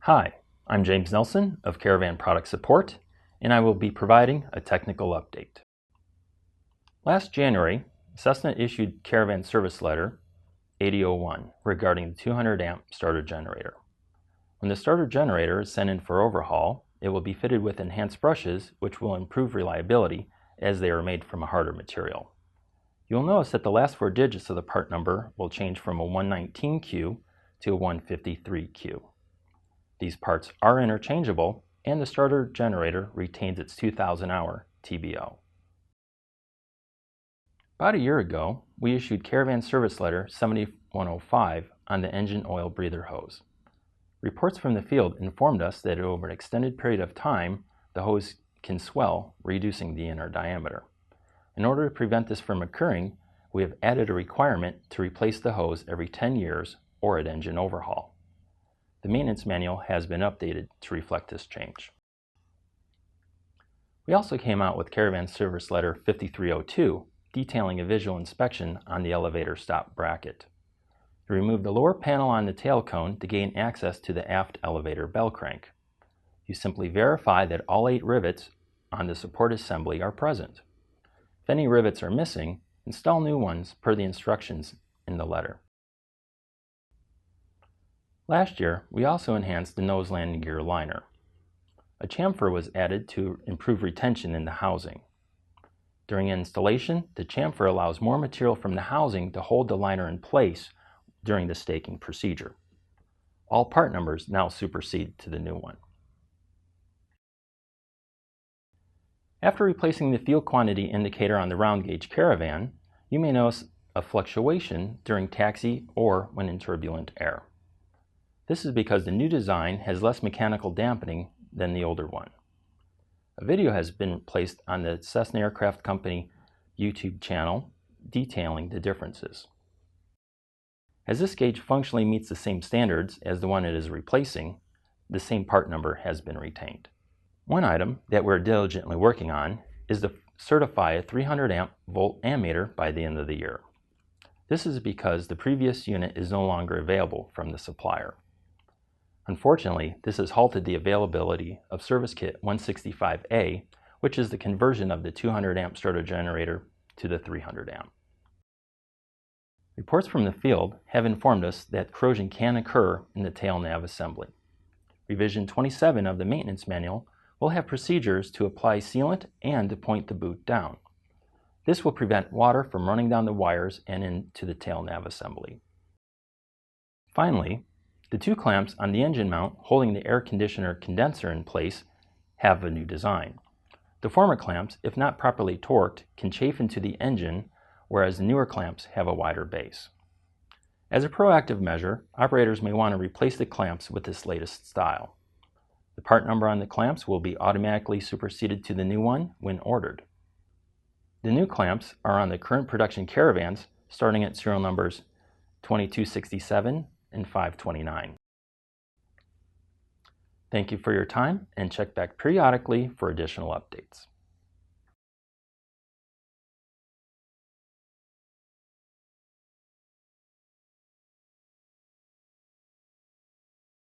Hi, I'm James Nelson of Caravan Product Support, and I will be providing a technical update. Last January, Cessna issued Caravan Service Letter 8001 regarding the 200 amp starter generator. When the starter generator is sent in for overhaul, it will be fitted with enhanced brushes which will improve reliability as they are made from a harder material. You'll notice that the last 4 digits of the part number will change from a 119Q to a 153Q. These parts are interchangeable, and the starter generator retains its 2000 hour TBO. About a year ago, we issued Caravan Service Letter 7105 on the engine oil breather hose. Reports from the field informed us that over an extended period of time, the hose can swell, reducing the inner diameter. In order to prevent this from occurring, we have added a requirement to replace the hose every 10 years or at engine overhaul. The maintenance manual has been updated to reflect this change. We also came out with Caravan Service Letter 5302, detailing a visual inspection on the elevator stop bracket. We removed the lower panel on the tail cone to gain access to the aft elevator bell crank. You simply verify that all 8 rivets on the support assembly are present. If any rivets are missing, install new ones per the instructions in the letter. Last year, we also enhanced the nose landing gear liner. A chamfer was added to improve retention in the housing. During installation, the chamfer allows more material from the housing to hold the liner in place during the staking procedure. All part numbers now supersede to the new one. After replacing the fuel quantity indicator on the round gauge Caravan, you may notice a fluctuation during taxi or when in turbulent air. This is because the new design has less mechanical dampening than the older one. A video has been placed on the Cessna Aircraft Company YouTube channel detailing the differences. As this gauge functionally meets the same standards as the one it is replacing, the same part number has been retained. One item that we're diligently working on is to certify a 300 amp volt ammeter by the end of the year. This is because the previous unit is no longer available from the supplier. Unfortunately, this has halted the availability of Service Kit 165A, which is the conversion of the 200 amp starter generator to the 300 amp. Reports from the field have informed us that corrosion can occur in the tail nav assembly. Revision 27 of the maintenance manual will have procedures to apply sealant and to point the boot down. This will prevent water from running down the wires and into the tail nav assembly. Finally, the 2 clamps on the engine mount holding the air conditioner condenser in place have a new design. The former clamps, if not properly torqued, can chafe into the engine, whereas the newer clamps have a wider base. As a proactive measure, operators may want to replace the clamps with this latest style. The part number on the clamps will be automatically superseded to the new one when ordered. The new clamps are on the current production Caravans, starting at serial numbers 2267 and 529. Thank you for your time, and check back periodically for additional updates.